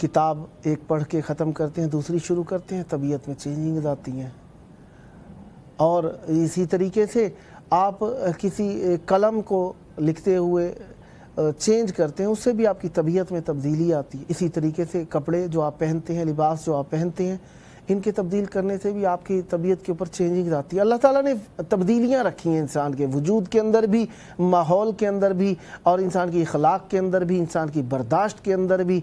کتاب ایک پڑھ کے ختم کرتے ہیں، دوسری شروع کرتے ہیں، طبیعت میں چینجنگز آتی ہیں۔ اور اسی طریقے سے آپ کسی قلم کو لکھتے ہوئے چینج کرتے ہیں، اس سے بھی آپ کی طبیعت میں تبدیلی آتی ہے۔ اسی طریقے سے کپڑے جو آپ پہنتے ہیں، لباس جو آپ پہنتے ہیں، ان کے تبدیل کرنے سے بھی آپ کی طبیعت کے اوپر چینجنگ آتی ہے۔ اللہ تعالیٰ نے تبدیلیاں رکھی ہیں انسان کے وجود کے اندر بھی، ماحول کے اندر بھی، اور انسان کی اخلاق کے اندر بھی، انسان کی برداشت کے اندر بھی،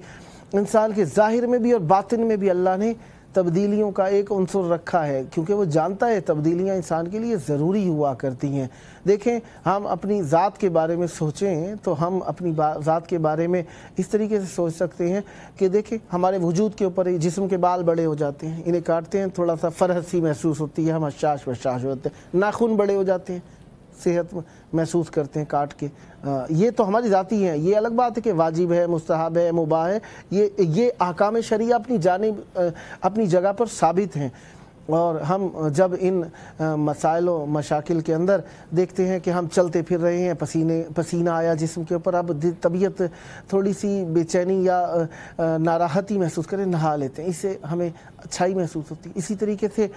انسان کے ظاہر میں بھی اور باطن میں بھی اللہ نے تبدیلیوں کا ایک عنصر رکھا ہے، کیونکہ وہ جانتا ہے تبدیلیاں انسان کے لیے ضروری ہوا کرتی ہیں۔ دیکھیں، ہم اپنی ذات کے بارے میں سوچیں تو ہم اپنی ذات کے بارے میں اس طریقے سے سوچ سکتے ہیں کہ دیکھیں، ہمارے وجود کے اوپر جسم کے بال بڑے ہو جاتے ہیں، انہیں کاٹتے ہیں تھوڑا سا فرحت سی محسوس ہوتی ہے، ہم حشاش وشاش ہوتے ہیں، ناخن بڑے ہو جاتے ہیں، صحت محسوس کرتے ہیں کاٹ کے۔ یہ تو ہماری ذاتی ہیں۔ یہ الگ بات ہے کہ واجب ہے، مستحب ہے، مباح ہے، یہ احکام شرعیہ اپنی جانب اپنی جگہ پر ثابت ہیں۔ اور ہم جب ان مسائل و مشاکل کے اندر دیکھتے ہیں کہ ہم چلتے پھر رہے ہیں، پسینہ آیا جسم کے اوپر، اب طبیعت تھوڑی سی بے چینی یا ناراحتی محسوس کریں، نہا لیتے ہیں، اس سے ہمیں اچھائی محسوس ہوتی ہے۔ اسی طریقے سے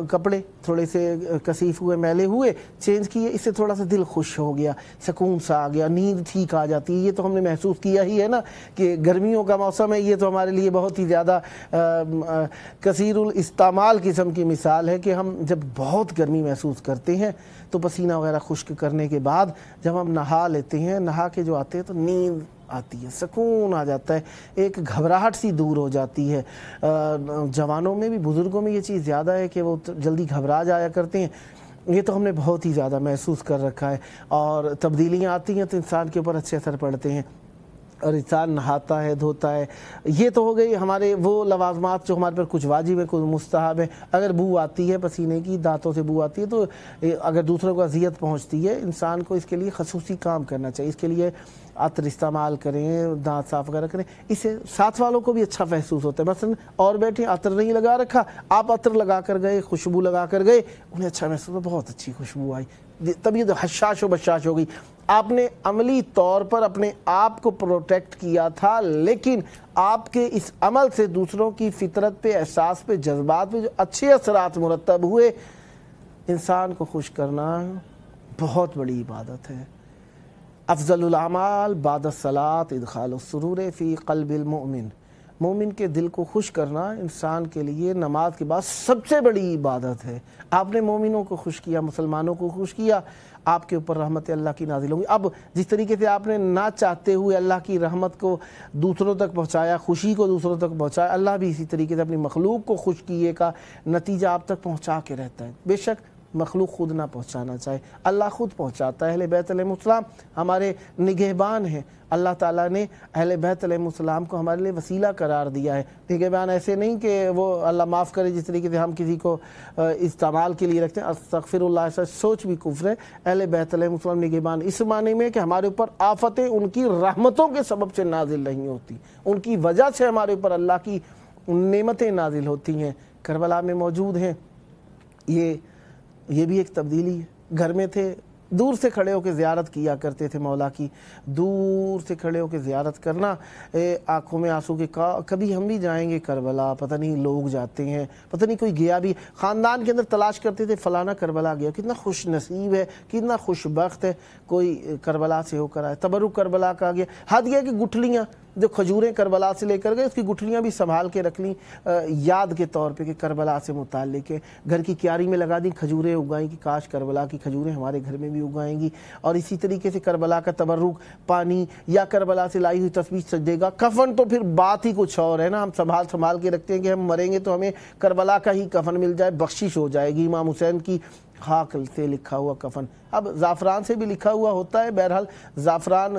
کپڑے تھوڑے سے کثیف ہوئے، میلے ہوئے، چینج کیے، اس سے تھوڑا سا دل خوش ہو گیا، سکون سا آ گیا، نیند ٹھیک آ جاتی ہے۔ یہ تو ہم نے محسوس کیا ہی ہے نا کہ گرمیوں کا موسم ہے، یہ تو ہمارے لیے بہت ہی زیادہ کثیر الاستعمال قسم کی مثال ہے کہ ہم جب بہت گرمی محسوس کرتے ہیں تو پسینہ وغیرہ خشک کرنے کے بعد جب ہم نہا لیتے ہیں، نہا کے جو آتے ہیں تو نیند آتی ہے، سکون آ جاتا ہے، ایک گھبراہٹ سی دور ہو جاتی ہے۔ جوانوں میں بھی، بزرگوں میں یہ چیز زیادہ ہے کہ وہ جلدی گھبرا جایا کرتے ہیں، یہ تو ہم نے بہت ہی زیادہ محسوس کر رکھا ہے۔ اور تبدیلیاں آتی ہیں تو انسان کے اوپر اچھے اثر پڑتے ہیں، اور انسان نہاتا ہے، دھوتا ہے۔ یہ تو ہو گئی ہمارے وہ لوازمات جو ہمارے پر کچھ واجب ہیں، کچھ مستحب ہیں۔ اگر بو آتی ہے پسینے کی، دانتوں سے بو آتی ہے، تو اگر دوسروں کو اذیت پہنچتی ہے، انسان کو اس کے لیے خصوصی کام کرنا چاہیے، اس کے لیے عطر استعمال کریں، دانت صاف وغیرہ کریں، اس سے ساتھ والوں کو بھی اچھا محسوس ہوتا ہے۔ مثلا اور بیٹھے عطر نہیں لگا رکھا، آپ عطر لگا کر گئے، خوشبو لگا کر گئے، انہیں اچھا محسوس ہوا، بہت اچھی خوشبو آئی، طبیعت حشاش و بشاش ہو گئی۔ آپ نے عملی طور پر اپنے آپ کو پروٹیکٹ کیا تھا، لیکن آپ کے اس عمل سے دوسروں کی فطرت پہ، احساس پہ، جذبات پہ جو اچھے اثرات مرتب ہوئے، انسان کو خوش کرنا بہت بڑی عبادت ہے۔ افضل الاعمال بعد الصلاۃ ادخال السرور فی قلب المؤمن، مومن کے دل کو خوش کرنا انسان کے لیے نماز کے بعد سب سے بڑی عبادت ہے۔ آپ نے مومنوں کو خوش کیا، مسلمانوں کو خوش کیا، آپ کے اوپر رحمت اللہ کی نازل ہوگی۔ اب جس طریقے سے آپ نے نہ چاہتے ہوئے اللہ کی رحمت کو دوسروں تک پہنچایا، خوشی کو دوسروں تک پہنچایا، اللہ بھی اسی طریقے سے اپنی مخلوق کو خوش کیے کا نتیجہ آپ تک پہنچا کے رہتا ہے۔ بے شک مخلوق خود نہ پہنچانا چاہے، اللہ خود پہنچاتا ہے۔ اہل بیت علیہ السلام ہمارے نگہبان ہیں، اللہ تعالیٰ نے اہل بیت علیہ السلام کو ہمارے لیے وسیلہ قرار دیا ہے۔ نگہبان ایسے نہیں کہ وہ اللہ معاف کرے جس طریقے سے ہم کسی کو استعمال کے لیے رکھتے ہیں، استغفر اللہ، ایسا سوچ بھی کفر ہے۔ اہل بیت علیہ السلام نگہبان اس معنی میں کہ ہمارے اوپر آفتیں ان کی رحمتوں کے سبب سے نازل نہیں ہوتی، ان کی وجہ سے ہمارے اوپر اللہ کی نعمتیں نازل ہوتی ہیں۔ کربلا میں موجود ہیں، یہ بھی ایک تبدیلی ہے۔ گھر میں تھے، دور سے کھڑے ہو کے زیارت کیا کرتے تھے مولا کی، دور سے کھڑے ہو کے زیارت کرنا، آنکھوں میں آنسو کے کبھی ہم بھی جائیں گے کربلا، پتہ نہیں لوگ جاتے ہیں، پتہ نہیں کوئی گیا بھی، خاندان کے اندر تلاش کرتے تھے فلانا کربلا گیا، کتنا خوش نصیب ہے، کتنا خوش بخت ہے کوئی کربلا سے ہو کر آئے۔ تبرک کربلا کا گیا، حد یہ کہ گٹھلیاں جو کھجوریں کربلا سے لے کر گئے، اس کی گٹھلیاں بھی سنبھال کے رکھ لیں یاد کے طور پہ کہ کربلا سے متعلق ہے، گھر کی کیاری میں لگا دیں، کھجوریں اگائیں کہ کاش کربلا کی کھجوریں ہمارے گھر میں بھی اگائیں گی۔ اور اسی طریقے سے کربلا کا تبرک، پانی یا کربلا سے لائی ہوئی تسبیح، سجدے گا، کفن تو پھر بات ہی کچھ اور ہے نا، ہم سنبھال کے رکھتے ہیں کہ ہم مریں گے تو ہمیں کربلا کا ہی کفن مل جائے، بخشش ہو جائے گی، امام حسین کی خاک سے لکھا ہوا کفن۔ اب زعفران سے بھی لکھا ہوا ہوتا ہے، بہرحال زعفران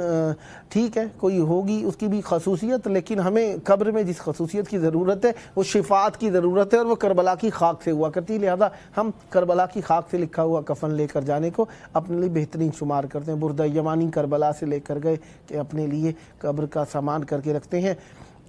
ٹھیک ہے، کوئی ہوگی اس کی بھی خصوصیت، لیکن ہمیں قبر میں جس خصوصیت کی ضرورت ہے وہ شفاعت کی ضرورت ہے، اور وہ کربلا کی خاک سے ہوا کرتی ہے، لہذا ہم کربلا کی خاک سے لکھا ہوا کفن لے کر جانے کو اپنے لیے بہترین شمار کرتے ہیں۔ بردہ یمانی کربلا سے لے کر گئے کہ اپنے لیے قبر کا سامان کر کے رکھتے ہیں۔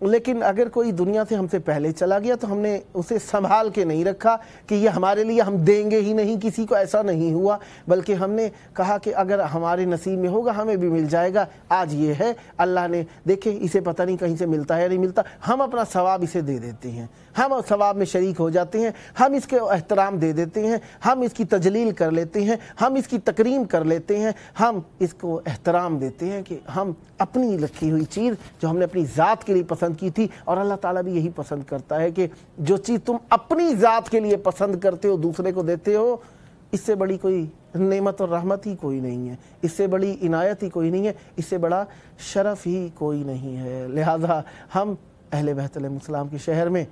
لیکن اگر کوئی دنیا سے ہم سے پہلے چلا گیا تو ہم نے اسے سنبھال کے نہیں رکھا کہ یہ ہمارے لیے ہم دیں گے ہی نہیں کسی کو، ایسا نہیں ہوا، بلکہ ہم نے کہا کہ اگر ہمارے نصیب میں ہوگا ہمیں بھی مل جائے گا۔ آج یہ ہے، اللہ نے دیکھیں اسے پتہ نہیں کہیں سے ملتا ہے یا نہیں ملتا، ہم اپنا ثواب اسے دے دیتے ہیں، ہم ثواب میں شریک ہو جاتے ہیں، ہم اس کے احترام دے دیتے ہیں، ہم اس کی تجلیل کر لیتے ہیں، ہم اس کی تکریم کر لیتے ہیں، ہم اس کو احترام دیتے ہیں کہ ہم اپنی رکھی ہوئی چیز جو ہم نے اپنی ذات کے لیے پسند کی تھی، اور اللہ تعالیٰ بھی یہی پسند کرتا ہے کہ جو چیز تم اپنی ذات کے لیے پسند کرتے ہو دوسرے کو دیتے ہو، اس سے بڑی کوئی نعمت اور رحمت ہی کوئی نہیں ہے، اس سے بڑی عنایت ہی کوئی نہیں ہے، اس سے بڑا شرف ہی کوئی نہیں ہے۔ لہذا ہم اہل بیت علیہ السلام کے شہر میں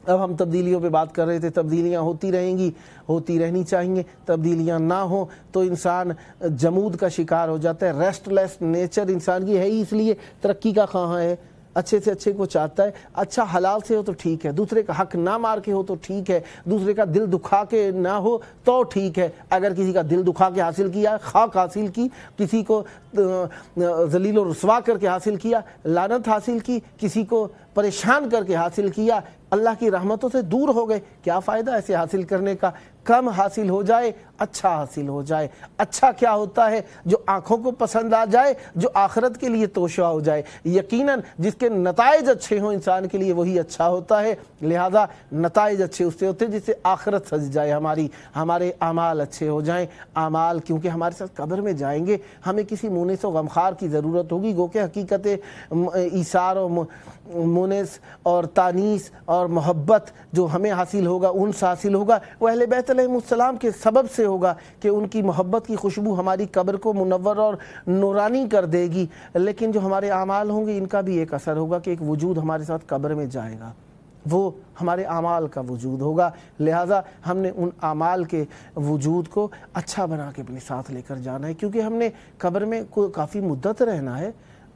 اب ہم تبدیلیوں پہ بات کر رہے تھے، تبدیلیاں ہوتی رہیں گی، ہوتی رہنی چاہیے، تبدیلیاں نہ ہوں تو انسان جمود کا شکار ہو جاتا ہے۔ ریسٹ لیس نیچر انسان کی ہے ہی اس لیے ترقی کا خواہاں ہے، اچھے سے اچھے کو چاہتا ہے، اچھا حلال سے ہو تو ٹھیک ہے، دوسرے کا حق نہ مار کے ہو تو ٹھیک ہے، دوسرے کا دل دکھا کے نہ ہو تو ٹھیک ہے، اگر کسی کا دل دکھا کے حاصل کیا، خاک حاصل کی، کسی کو ذلیل و رسوا کر کے حاصل کیا، لعنت حاصل کی، کسی کو پریشان کر کے حاصل کیا، اللہ کی رحمتوں سے دور ہو گئے، کیا فائدہ ایسے حاصل کرنے کا؟ کم حاصل ہو جائے، اچھا حاصل ہو جائے۔ اچھا کیا ہوتا ہے؟ جو آنکھوں کو پسند آ جائے، جو آخرت کے لیے توشہ ہو جائے۔ یقیناً جس کے نتائج اچھے ہوں انسان کے لیے وہی اچھا ہوتا ہے، لہذا نتائج اچھے اس سے ہوتے ہیں جس سے آخرت سج جائے، ہمارے اعمال اچھے ہو جائیں۔ اعمال کیونکہ ہمارے ساتھ قبر میں جائیں گے، ہمیں کسی مونس و غمخوار کی ضرورت ہوگی، گو کہ حقیقت ایثار و مونس اور تانیس اور محبت جو ہمیں حاصل ہوگا، انس حاصل ہوگا، وہ اہل بیت علیہ السلام کے سبب سے ہوگا کہ ان کی محبت کی خوشبو ہماری قبر کو منور اور نورانی کر دے گی۔ لیکن جو ہمارے اعمال ہوں گے ان کا بھی ایک اثر ہوگا کہ ایک وجود ہمارے ساتھ قبر میں جائے گا، وہ ہمارے اعمال کا وجود ہوگا۔ لہٰذا ہم نے ان اعمال کے وجود کو اچھا بنا کے اپنے ساتھ لے کر جانا ہے، کیونکہ ہم نے قبر میں کافی مدت رہنا ہے،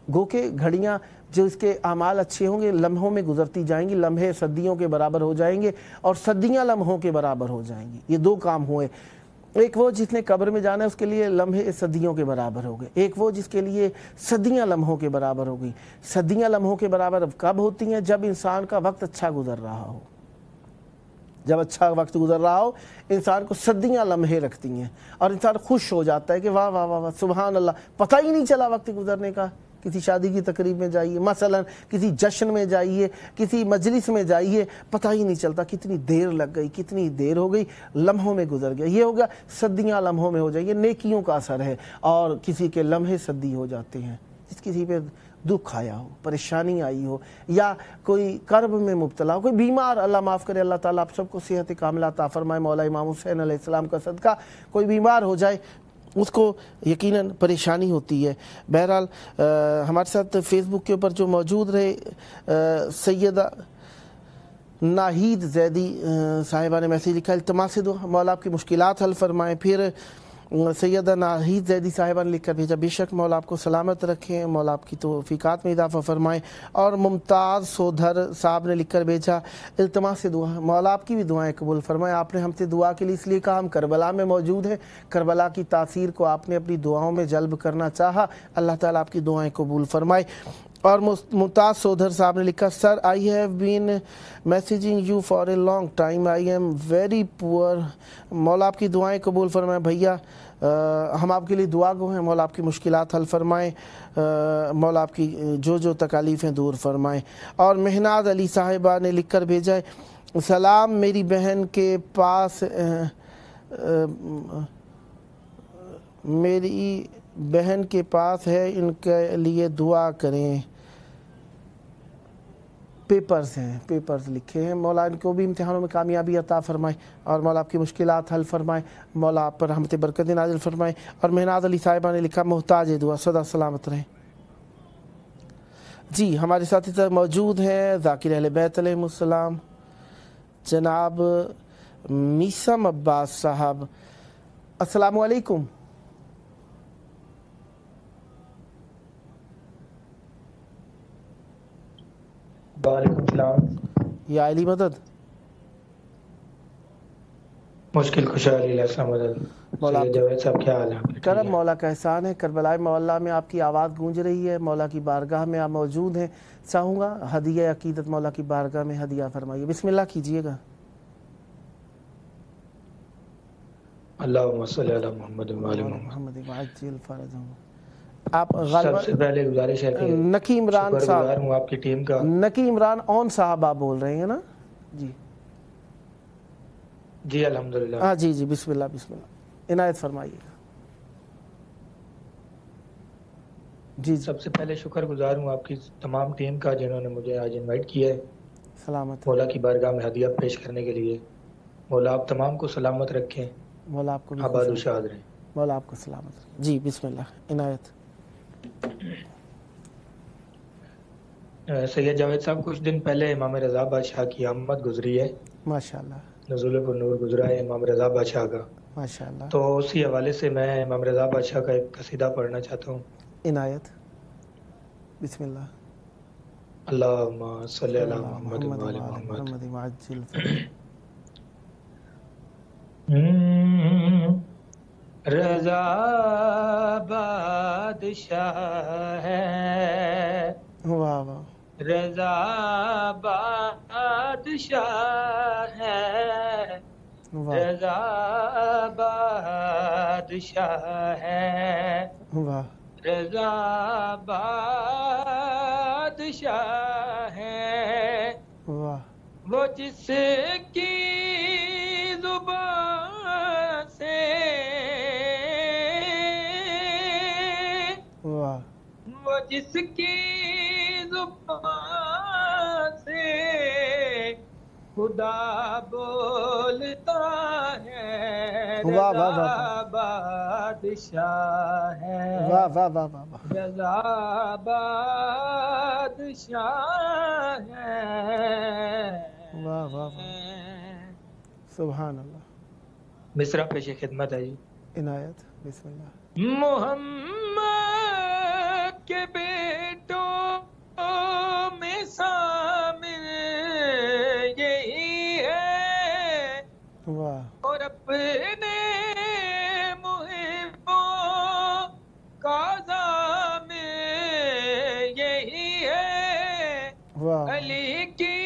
گو کہ گھڑیاں جو اس کے اعمال اچھے ہوں گے لمحوں میں گزرتی جائیں گی، لمحے صدیوں کے برابر ہو جائیں گے اور صدیاں لمحوں کے برابر ہو جائیں گی۔ یہ دو کام ہوئے، ایک وہ جس نے قبر میں جانا ہے اس کے لیے لمحے صدیوں کے برابر ہو گئے، ایک وہ جس کے لیے صدیاں لمحوں کے برابر ہو گئی۔ صدیاں لمحوں کے برابر اب کب ہوتی ہیں؟ جب انسان کا وقت اچھا گزر رہا ہو، جب اچھا وقت گزر رہا ہو انسان کو صدیاں لمحے رکھتی ہیں اور انسان خوش ہو جاتا ہے کہ واہ واہ واہ واہ سبحان اللہ، پتہ ہی نہیں چلا وقت گزرنے کا۔ کسی شادی کی تقریب میں جائیے، مثلا کسی جشن میں جائیے، کسی مجلس میں جائیے، پتہ ہی نہیں چلتا کتنی دیر لگ گئی، کتنی دیر ہو گئی، لمحوں میں گزر گیا۔ یہ ہو گیا صدیاں لمحوں میں ہو جائیں، یہ نیکیوں کا اثر ہے، اور کسی کے لمحے صدی ہو جاتے ہیں۔ جس کسی پہ دکھ آیا ہو، پریشانی آئی ہو، یا کوئی کرب میں مبتلا ہو، کوئی بیمار، اللہ معاف کرے، اللہ تعالیٰ آپ سب کو صحت کاملہ عطا فرمائے، مولا امام حسین علیہ السلام کا صدقہ، کوئی بیمار ہو جائے اس کو یقیناً پریشانی ہوتی ہے۔ بہرحال ہمارے ساتھ فیس بک کے اوپر جو موجود رہے سیدہ ناہید زیدی صاحبہ نے میسیج لکھا، التماس دعا، مولا آپ کی مشکلات حل فرمائیں۔ پھر سیدہ ناہید زیدی صاحبہ نے لکھ کر بھیجا، بے شک مولا آپ کو سلامت رکھیں، مولا آپ کی توفیقات میں اضافہ فرمائیں۔ اور ممتاز سودھر صاحب نے لکھ کر بھیجا، التماس دعا، مولا آپ کی بھی دعائیں قبول فرمائیں۔ آپ نے ہم سے دعا کے لیے اس لیے کہا، ہم کربلا میں موجود ہیں، کربلا کی تاثیر کو آپ نے اپنی دعاؤں میں جلب کرنا چاہا، اللہ تعالیٰ آپ کی دعائیں قبول فرمائے۔ اور ممتاز سودھر صاحب نے لکھا، sir I have been messaging you for a long time, I am very poor, مولا آپ کی دعائیں قبول فرمائیں۔ بھیا ہم آپ کے لیے دعا گو ہیں، مولا آپ کی مشکلات حل فرمائیں، مولا آپ کی جو تکالیفیں دور فرمائیں۔ اور مہناز علی صاحبہ نے لکھ کر بھیجا ہے، سلام میری بہن کے پاس، میری بہن کے پاس ہے، ان کے لیے دعا کریں۔ پیپرز ہیں، پیپرز لکھے ہیں، مولا ان کو بھی امتحانوں میں کامیابی عطا فرمائے، اور مولا آپ کی مشکلات حل فرمائے، مولا آپ پر رحمت برکت نازل فرمائے۔ اور مہناز علی صاحبہ نے لکھا، محتاج دعا، سدا سلامت رہیں۔ جی ہمارے ساتھ اس موجود ہیں ذاکر اہل بیت علیہ السلام جناب میثم عباس صاحب، السلام علیکم۔ وعلیکم السلام۔ یا علی مدد، مشکل کشا علی السلام علیکم۔ مولا سید جاوید صاحب کیا حال ہے آپ کے؟ ٹھیک کرم ہے مولا کا احسان ہے، کربلائے مولا میں آپ کی آواز گونج رہی ہے، مولا کی بارگاہ میں آپ موجود ہیں، چاہوں گا ہدیہ عقیدت مولا کی بارگاہ میں ہدیہ فرمائیے، بسم اللہ کیجئے گا۔ اللہم صلی علی محمد و علی مولا محمد۔ محمد وعجل فرجہم۔ آپ سب سے غالباً پہلے گزارش ہے کہ نکی عمران شکر صاحب، گزار ہوں آپ کی ٹیم کا۔ نکی عمران اون صاحب آپ بول رہے ہیں نا؟ جی جی الحمدللہ۔ ہاں جی جی، بسم اللہ بسم اللہ، عنایت فرمائیے گا۔ جی جی سب سے پہلے شکر گزار ہوں آپ کی تمام ٹیم کا جنہوں نے مجھے آج انوائٹ کیا ہے سلامت مولا کی بارگاہ میں ہدیہ پیش کرنے کے لیے۔ مولا آپ تمام کو سلامت رکھیں، مولا آپ کو بھی آباد خوش و رکھے، شاد رہیں۔ مولا آپ کو سلامت رکھے۔ جی بسم اللہ، عنایت۔ سید جاوید صاحب کچھ دن پہلے امام رضا بادشاہ کی آمد گزری ہے، ماشاءاللہ نزول پر نور گزرا ہے امام رضا بادشاہ کا، ماشاءاللہ، تو اسی حوالے سے میں امام رضا بادشاہ کا ایک قصیدہ پڑھنا چاہتا ہوں۔ عنایت، بسم اللہ۔ اللہم صلی علی اللہ محمد محمد و علی وعلی محمد۔ محمد وعجل فرج۔ رضا بادشاہ ہے، واہ واہ، رضا بادشاہ ہے، واہ رضا بادشاہ ہے، واہ رضا بادشاہ ہے، واہ وہ جس کی زبان سے واہ وہ جس کی زبان سے خدا بولتا ہے، واہ واہ رضا واہ بادشاہ ہے، واہ واہ واہ واہ واہ، رضا بادشاہ ہے۔ واہ واہ واہ، سبحان اللہ، مصرع پیش خدمت ہے جی۔ عنایت، بسم اللہ۔ محمد کے بیٹوں میں شامل یہی ہے، واہ اور اپنے محبوں کا ضامن یہی ہے، واہ علی کی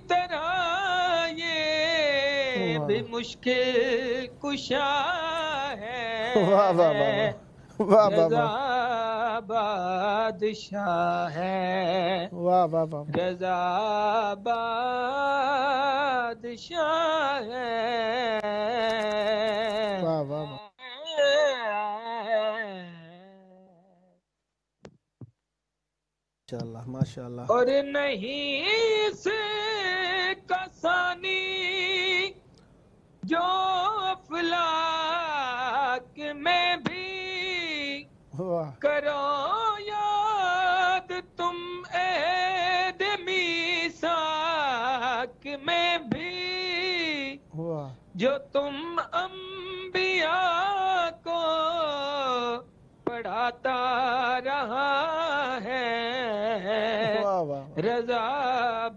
طرح یہ بھی مشکل کشا ہے، واہ واہ واہ واہ واہ رضا واہ بادشاہ ہے، واہ واہ واہ، رضا بادشاہ ہے۔ واہ واہ واہ، ماشاءاللہ ماشاءاللہ، اور نہیں سے کسانی جو افلاک میں بھی واہ کرو یاد تم عہد میثاق میں بھی، واہ جو تم انبیاء کو پڑھاتا رہا ہے، واہ واہ رضا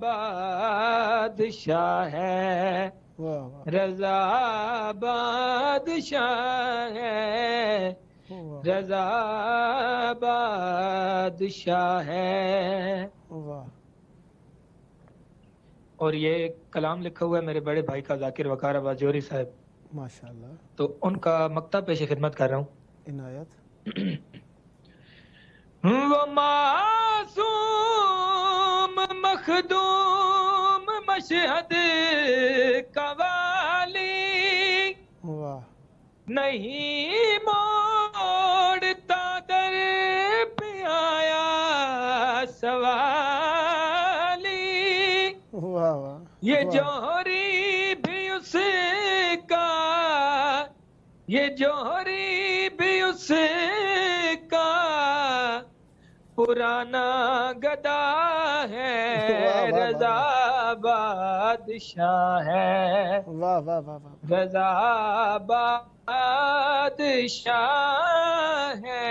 بادشاہ ہے، واہ واہ رضا بادشاہ ہے، واہ رضا بادشاہ ہے۔ واہ، اور یہ کلام لکھا ہوا ہے میرے بڑے بھائی کا ذاکر وقار عباس جوہری صاحب، ماشاءاللہ، تو ان کا مقطع پیش خدمت کر رہا ہوں۔ عنایت، وہ معصوم مخدوم مشہد کا والی واہ نہیں موڑتا در پہ آیا سوالی، واہ واہ، یہ جوہری بھی اس کا، یہ جوہری بھی اس کا پرانا گدا ہے، رضا بادشاہ ہے، واہ واہ واہ واہ، رضا بادشاہ ہے۔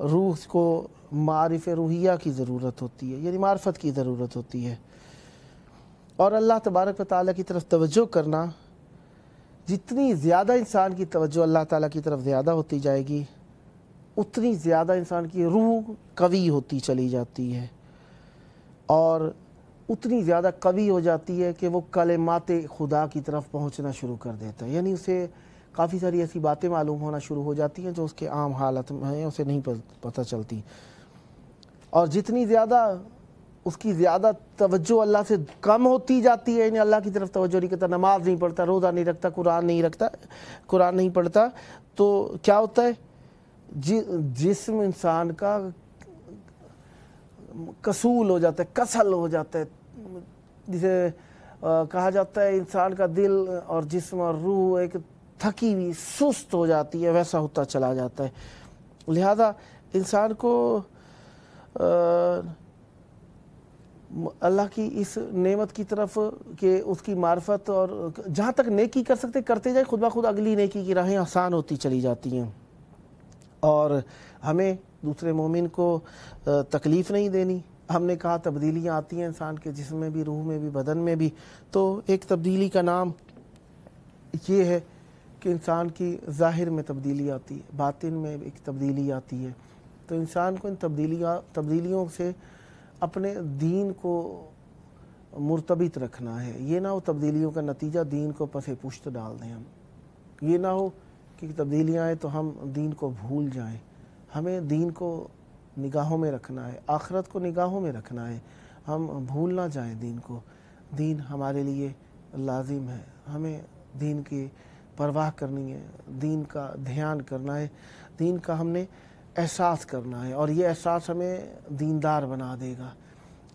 روح کو معارف روحیہ کی ضرورت ہوتی ہے، یعنی معرفت کی ضرورت ہوتی ہے۔ اور اللہ تبارک و تعالیٰ کی طرف توجہ کرنا، جتنی زیادہ انسان کی توجہ اللہ تعالیٰ کی طرف زیادہ ہوتی جائے گی، اتنی زیادہ انسان کی روح قوی ہوتی چلی جاتی ہے، اور اتنی زیادہ قوی ہو جاتی ہے کہ وہ کلمات خدا کی طرف پہنچنا شروع کر دیتا ہے، یعنی اسے کافی ساری ایسی باتیں معلوم ہونا شروع ہو جاتی ہیں جو اس کے عام حالت میں ہیں، اسے نہیں پتہ چلتی۔ اور جتنی زیادہ اس کی زیادہ توجہ اللہ سے کم ہوتی جاتی ہے، یعنی اللہ کی طرف توجہ نہیں کرتا، نماز نہیں پڑھتا، روزہ نہیں رکھتا، قرآن نہیں پڑھتا، تو کیا ہوتا ہے؟ جسم انسان کا کسول ہو جاتا ہے، کسل ہو جاتا ہے، جسے کہا جاتا ہے انسان کا دل اور جسم اور روح ایک تھکی ہوئی سست ہو جاتی ہے، ویسا ہوتا چلا جاتا ہے۔ لہذا انسان کو اللہ کی اس نعمت کی طرف کہ اس کی معرفت، اور جہاں تک نیکی کر سکتے کرتے جائے، خود بخود اگلی نیکی کی راہیں آسان ہوتی چلی جاتی ہیں، اور ہمیں دوسرے مومن کو تکلیف نہیں دینی۔ ہم نے کہا تبدیلیاں آتی ہیں انسان کے جسم میں بھی، روح میں بھی، بدن میں بھی، تو ایک تبدیلی کا نام یہ ہے کہ انسان کی ظاہر میں تبدیلی آتی ہے، باطن میں ایک تبدیلی آتی ہے۔ تو انسان کو ان تبدیلیوں سے اپنے دین کو مرتبط رکھنا ہے، یہ نہ ہو تبدیلیوں کا نتیجہ دین کو پس پشت ڈال دیں ہم، یہ نہ ہو کہ تبدیلیاں آئیں تو ہم دین کو بھول جائیں۔ ہمیں دین کو نگاہوں میں رکھنا ہے، آخرت کو نگاہوں میں رکھنا ہے، ہم بھول نہ جائیں دین کو۔ دین ہمارے لیے لازم ہے، ہمیں دین کی پرواہ کرنی ہے، دین کا دھیان کرنا ہے، دین کا ہم نے احساس کرنا ہے، اور یہ احساس ہمیں دیندار بنا دے گا۔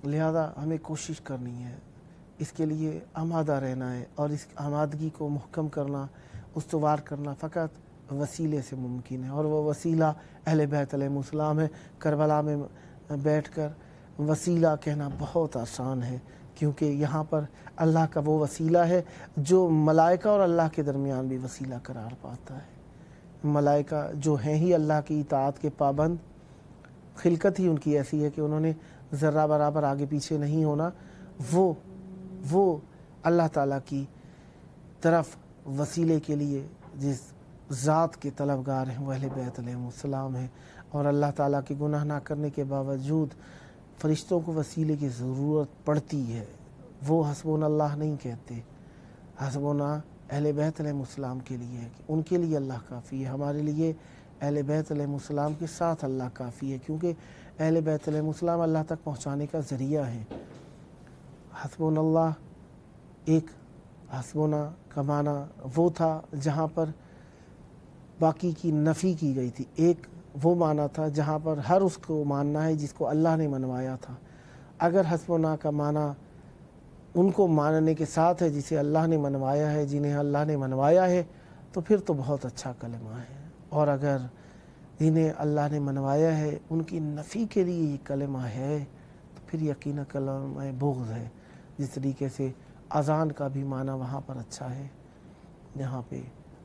لہذا ہمیں کوشش کرنی ہے، اس کے لیے آمادہ رہنا ہے، اور اس آمادگی کو محکم کرنا، استوار کرنا فقط وسیلے سے ممکن ہے، اور وہ وسیلہ اہل بیت علیہ السلام ہے۔ کربلا میں بیٹھ کر وسیلہ کہنا بہت آسان ہے، کیونکہ یہاں پر اللہ کا وہ وسیلہ ہے جو ملائکہ اور اللہ کے درمیان بھی وسیلہ قرار پاتا ہے۔ ملائکہ جو ہیں ہی اللہ کی اطاعت کے پابند، خلقت ہی ان کی ایسی ہے کہ انہوں نے ذرہ برابر آگے پیچھے نہیں ہونا، وہ اللہ تعالیٰ کی طرف وسیلے کے لیے جس ذات کے طلبگار ہیں وہ اہل بیت علیہ السلام ہیں، اور اللہ تعالیٰ کے گناہ نہ کرنے کے باوجود فرشتوں کو وسیلے کی ضرورت پڑتی ہے۔ وہ حسبنا اللہ نہیں کہتے، حسبنا اہل بیت علیہ السلام کے لیے ہے، کہ ان کے لیے اللہ کافی ہے۔ ہمارے لیے اہل بیت علیہ السلام کے ساتھ اللہ کافی ہے، کیونکہ اہل بیت علیہ السلام اللہ تک پہنچانے کا ذریعہ ہے۔ حسبنا اللہ، ایک حسبنا کا معنی وہ تھا جہاں پر باقی کی نفی کی گئی تھی، ایک وہ معنی تھا جہاں پر ہر اس کو ماننا ہے جس کو اللہ نے منوایا تھا۔ اگر حسبنا کا معنی ان کو ماننے کے ساتھ ہے جسے اللہ نے منوایا ہے، جنہیں اللہ نے منوایا ہے، تو پھر تو بہت اچھا کلمہ ہے، اور اگر جنہیں اللہ نے منوایا ہے ان کی نفی کے لیے یہ کلمہ ہے تو پھر یقینا کلمہ بغض ہے۔ جس طریقے سے اذان کا بھی معنی وہاں پر اچھا ہے جہاں پہ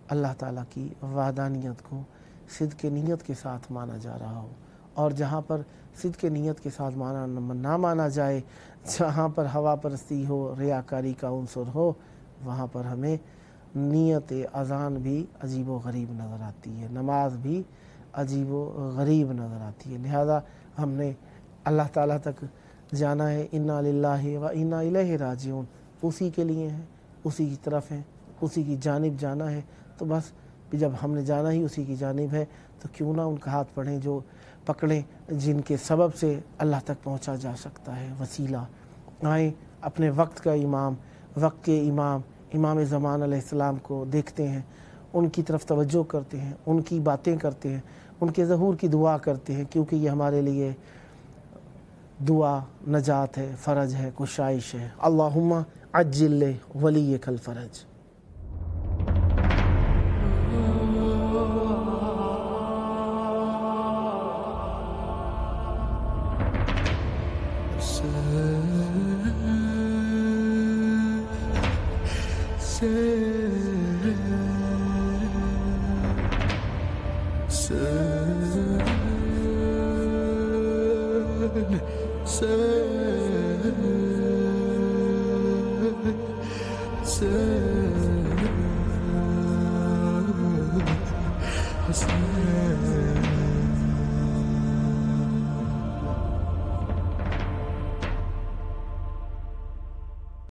اللہ تعالیٰ کی وحدانیت کو صدق نیت کے ساتھ مانا جا رہا ہو، اور جہاں پر صدق نیت کے ساتھ نہ مانا جائے، جہاں پر ہوا پرستی ہو، ریاکاری کا عنصر ہو، وہاں پر ہمیں نیت اذان بھی عجیب و غریب نظر آتی ہے، نماز بھی عجیب و غریب نظر آتی ہے۔ لہذا ہم نے اللہ تعالیٰ تک جانا ہے، انا للہ و انا الیہ راجعون، اسی کے لیے ہیں، اسی کی طرف ہیں، اسی کی جانب جانا ہے۔ تو بس جب ہم نے جانا ہی اسی کی جانب ہے تو کیوں نہ ان کا ہاتھ پکڑیں جن کے سبب سے اللہ تک پہنچا جا سکتا ہے۔ وسیلہ آئیں اپنے وقت کے امام زمان علیہ السلام کو دیکھتے ہیں، ان کی طرف توجہ کرتے ہیں، ان کی باتیں کرتے ہیں، ان کے ظہور کی دعا کرتے ہیں، کیونکہ یہ ہمارے لیے دعا نجات ہے، فرج ہے، کشائش ہے۔ اللہم عجل ولیک الفرج۔ سے say